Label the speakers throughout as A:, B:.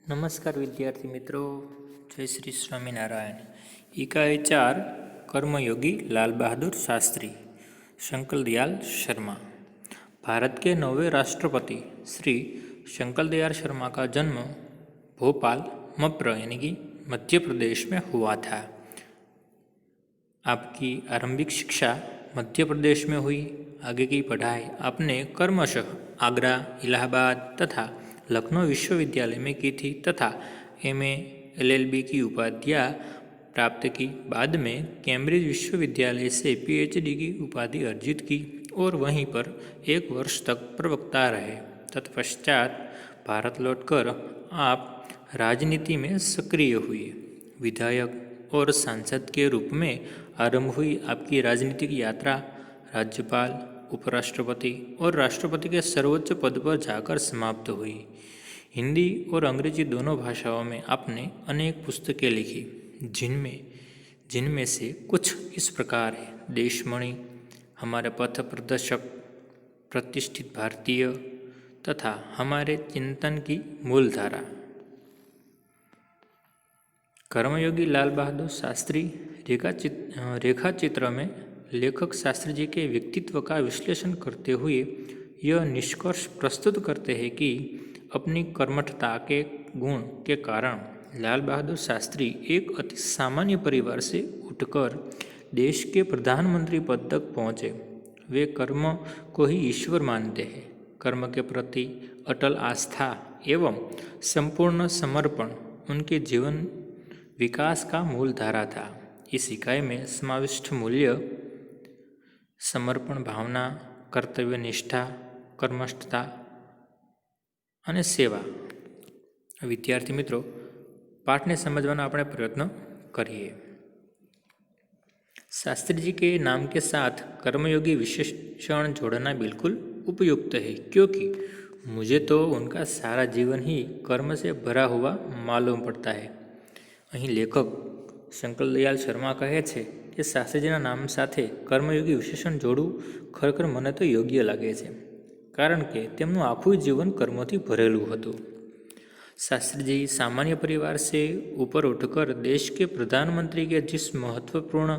A: नमस्कार विद्यार्थी मित्रों, जय श्री स्वामीनारायण। इकाई 4 कर्मयोगी लाल बहादुर शास्त्री शंकर दयाल शर्मा। भारत के 9वें राष्ट्रपति श्री शंकर दयाल शर्मा का जन्म भोपाल मप्र यानी कि मध्य प्रदेश में हुआ था। आपकी आरंभिक शिक्षा मध्य प्रदेश में हुई। आगे की पढ़ाई आपने क्रमशः आगरा, इलाहाबाद तथा लखनऊ विश्वविद्यालय में की थी तथा एमए एलएलबी की उपाधियाँ प्राप्त की। बाद में कैम्ब्रिज विश्वविद्यालय से पीएचडी की उपाधि अर्जित की और वहीं पर 1 वर्ष तक प्रवक्ता रहे। तत्पश्चात भारत लौटकर आप राजनीति में सक्रिय हुए। विधायक और सांसद के रूप में आरंभ हुई आपकी राजनीतिक यात्रा राज्यपाल, उपराष्ट्रपति और राष्ट्रपति के सर्वोच्च पद पर जाकर समाप्त हुई। हिंदी और अंग्रेजी दोनों भाषाओं में आपने अनेक पुस्तकें लिखी, जिनमें से कुछ इस प्रकार है: देशमणि, हमारे पथ प्रदर्शक, प्रतिष्ठित भारतीय तथा हमारे चिंतन की मूलधारा। कर्मयोगी लाल बहादुर शास्त्री रेखा चित्र में लेखक शास्त्री जी के व्यक्तित्व का विश्लेषण करते हुए यह निष्कर्ष प्रस्तुत करते हैं कि अपनी कर्मठता के गुण के कारण लाल बहादुर शास्त्री एक अति सामान्य परिवार से उठकर देश के प्रधानमंत्री पद तक पहुँचे। वे कर्म को ही ईश्वर मानते हैं। कर्म के प्रति अटल आस्था एवं संपूर्ण समर्पण उनके जीवन विकास का मूल धारा था। इस इकाई में समाविष्ट मूल्य समर्पण भावना, कर्तव्य निष्ठा, कर्मठता અને સેવા। વિદ્યાર્થી મિત્રો, પાઠને સમજવાનો આપણે પ્રયત્ન કરીએ। शास्त्री जी के नाम के साथ कर्मयोगी विशेषण जोड़ना बिल्कुल उपयुक्त है, क्योंकि मुझे तो उनका सारा जीवन ही कर्म से भरा हुआ मालूम पड़ता है। અહીં લેખક શંકર દયાલ શર્મા કહે છે કે શાસ્ત્રીજીના નામ સાથે કર્મયોગી વિશેષણ જોડવું ખરેખર મને તો યોગ્ય લાગે છે, કારણ કે તેમનું આખું જીવન કર્મોથી ભરેલું હતું। शास्त्री जी सामान्य परिवार से ऊपर उठकर देश के प्रधानमंत्री के जिस महत्वपूर्ण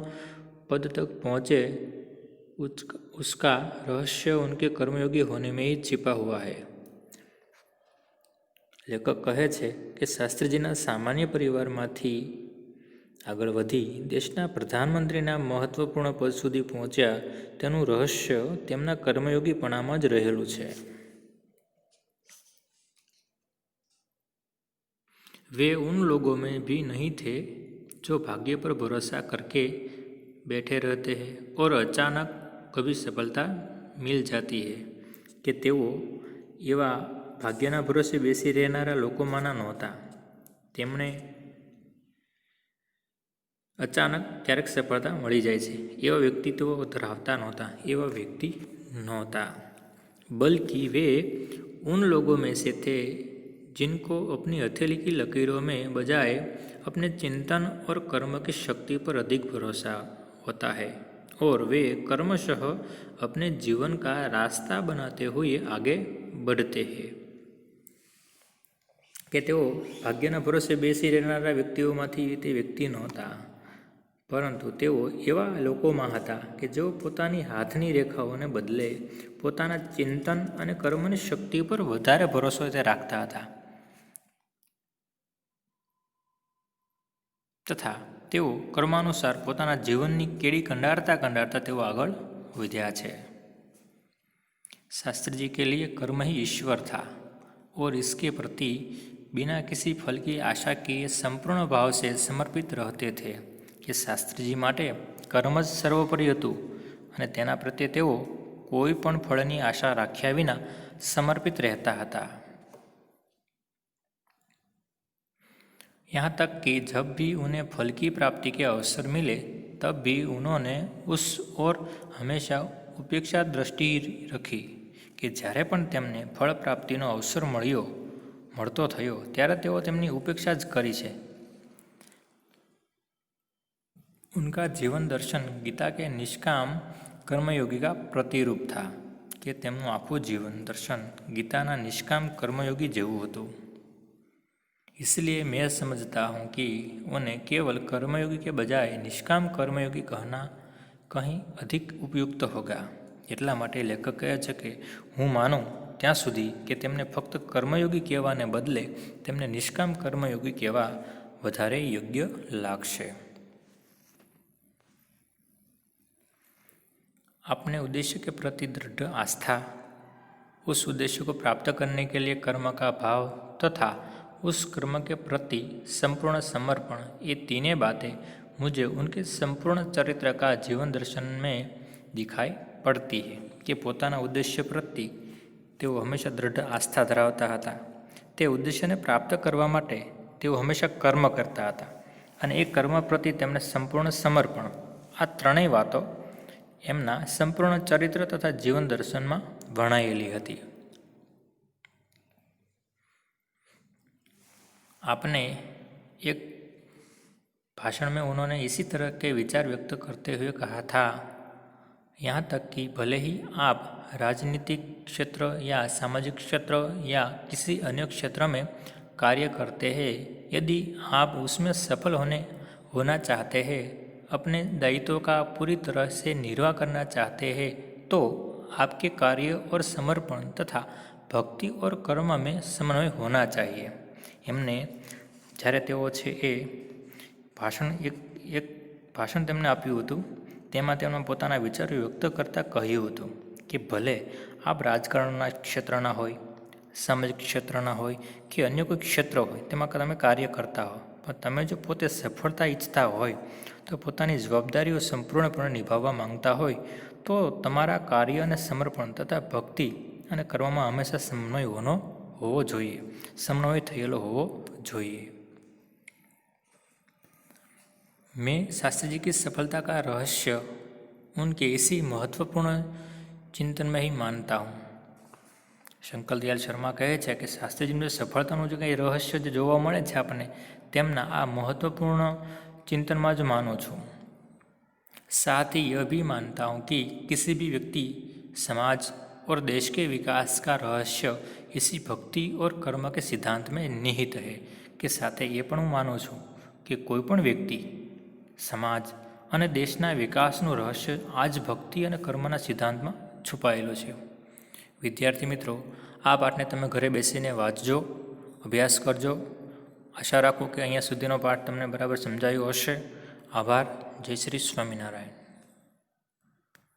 A: पद तक पहुँचे उसका रहस्य उनके कर्मयोगी होने में ही छिपा हुआ है। लेखक कहे છે કે શાસ્ત્રીજીના સામાન્ય પરિવારમાંથી આગળ વધી દેશના પ્રધાનમંત્રીના મહત્વપૂર્ણ પદ સુધી પહોંચ્યા તેનું રહસ્ય તેમના કર્મયોગીપણામાં જ રહેલું છે। वे उन लोगों में भी नहीं थे जो भाग्य पर भरोसा करके बैठे रहते हैं और अचानक कभी सफलता मिल जाती है कि तेओ एवा भाग्यना भरोसे बेसी रहनारा लोकोमाना नहोता। तेमणे अचानक क्यारेक सफलता मळी जाय छे एवा व्यक्तित्व धरावता नहोता, बल्कि वे उन लोगों में से थे जिनको अपनी हथेली की लकीरों में बजाय अपने चिंतन और कर्म की शक्ति पर अधिक भरोसा होता है और वे कर्मशः अपने जीवन का रास्ता बनाते हुए आगे बढ़ते हैं। કે તેઓ ભાગ્યના ભરોસે બેસી રહેનારા વ્યક્તિઓમાંથી તે વ્યક્તિ નહોતા, પરંતુ તેઓ એવા લોકોમાં હતા કે જેઓ પોતાની હાથની રેખાઓને બદલે પોતાના ચિંતન અને કર્મની શક્તિ પર વધારે ભરોસો રાખતા હતા તથા તેઓ કર્માનુસાર પોતાના જીવનની કેડી કંડારતા તેઓ આગળ વધ્યા છે। शास्त्री जी के लिए कर्म ही ईश्वर था और इसके प्रति बिना किसी फल की आशा किए संपूर्ण भाव से समर्पित रहते थे कि शास्त्री जी माटे कर्म ज सर्वोपरि हतुं अने तेना प्रत्ये तेओ कोई पण फळनी आशा राख्या विना समर्पित रहता हता। यहाँ तक कि जब भी उन्हें फल की प्राप्ति के अवसर मिले तब भी उन्होंने उस ओर हमेशा उपेक्षा दृष्टि रखी कि જ્યારે પણ તેમને ફળ પ્રાપ્તિનો અવસર મળતો થયો ત્યારે તેઓ તેમની ઉપેક્ષા જ કરી છે। उनका जीवन दर्शन गीता के निष्काम कर्मयोगी का प्रतिरूप था कि તેમનું આખું જીવન દર્શન ગીતાના નિષ્કામ કર્મયોગી જેવું હતું। इसलिए मैं समझता हूँ कि उन्हें केवल कर्मयोगी के बजाय निष्काम कर्मयोगी कहना कहीं अधिक उपयुक्त होगा। એટલા માટે લેખક કહે છે કે હું માનું ત્યાં સુધી કે તેમને ફક્ત કર્મયોગી કહેવાને બદલે તેમને નિષ્કામ કર્મયોગી કહેવા વધારે યોગ્ય લાગશે। अपने उद्देश्य के प्रति दृढ़ आस्था, उस उद्देश्य को प्राप्त करने के लिए कर्म का भाव तथा उस कर्म के प्रति संपूर्ण समर्पण, ये तीनों बातें मुझे उनके संपूर्ण चरित्र का जीवन दर्शन में दिखाई पड़ती है कि पोताना उद्देश्य प्रति तेओ हमेशा दृढ़ आस्था धरावता हता। ते उद्देश्यने प्राप्त करवा माटे तेओ हमेशा कर्म करता हता अने ए कर्म प्रति तेमने संपूर्ण समर्पण, आ त्रणेय वातो एमना संपूर्ण चरित्र तथा जीवन दर्शन में वर्णायेली हती। आपने एक भाषण में उन्होंने इसी तरह के विचार व्यक्त करते हुए कहा था, यहाँ तक कि भले ही आप राजनीतिक क्षेत्र या सामाजिक क्षेत्र या किसी अन्य क्षेत्र में कार्य करते हैं, यदि आप उसमें सफल होना चाहते हैं, अपने दायित्वों का पूरी तरह से निर्वाह करना चाहते हैं, तो आपके कार्य और समर्पण तथा भक्ति और कर्म में समन्वय होना चाहिए। एमने જ્યારે તેઓ છે એ એક ભાષણ તેમને આપ્યું હતું, તેમાં તેમણે પોતાના વિચારો વ્યક્ત કરતાં કહ્યું હતું કે ભલે આપ રાજકારણના ક્ષેત્રના હોય, સામાજિક ક્ષેત્રના હોય કે અન્ય કોઈ ક્ષેત્ર હોય તેમાં તમે કાર્ય કરતા હો, પણ તમે જો પોતે સફળતા ઈચ્છતા હોય તો પોતાની જવાબદારીઓ સંપૂર્ણપણે નિભાવવા માંગતા હોય તો તમારા કાર્ય અને સમર્પણ તથા ભક્તિ અને કરવામાં હંમેશા સમન્વય હોવો જોઈએ, સમન્વય થયેલો હોવો જોઈએ। मैं शास्त्री जी की सफलता का रहस्य उनके इसी महत्वपूर्ण चिंतन में ही मानता हूँ। शंकर दयाल शर्मा कहे छे कि शास्त्री जी में सफलता जो कई रहस्य जो जोवा मळे छे आपने तेमना आ महत्वपूर्ण चिंतन में ज मानु छूँ। साथ ही यह भी मानता हूँ कि किसी भी व्यक्ति, समाज और देश के विकास का रहस्य इसी भक्ति और कर्म के सिद्धांत में निहित है। के साथ ये पण हूँ मानु छूँ कि कोईपण व्यक्ति, समाज અને દેશના વિકાસનું રહસ્ય આજ ભક્તિ અને કર્મના સિદ્ધાંતમાં છુપાયેલું છે। વિદ્યાર્થી મિત્રો, આ પાઠને તમે ઘરે બેસીને વાંચજો, અભ્યાસ કરજો। આશા રાખું કે અહીંયા સુધીનો પાઠ તમને બરાબર સમજાયો હશે। આભાર। જય શ્રી સ્વામિનારાયણ।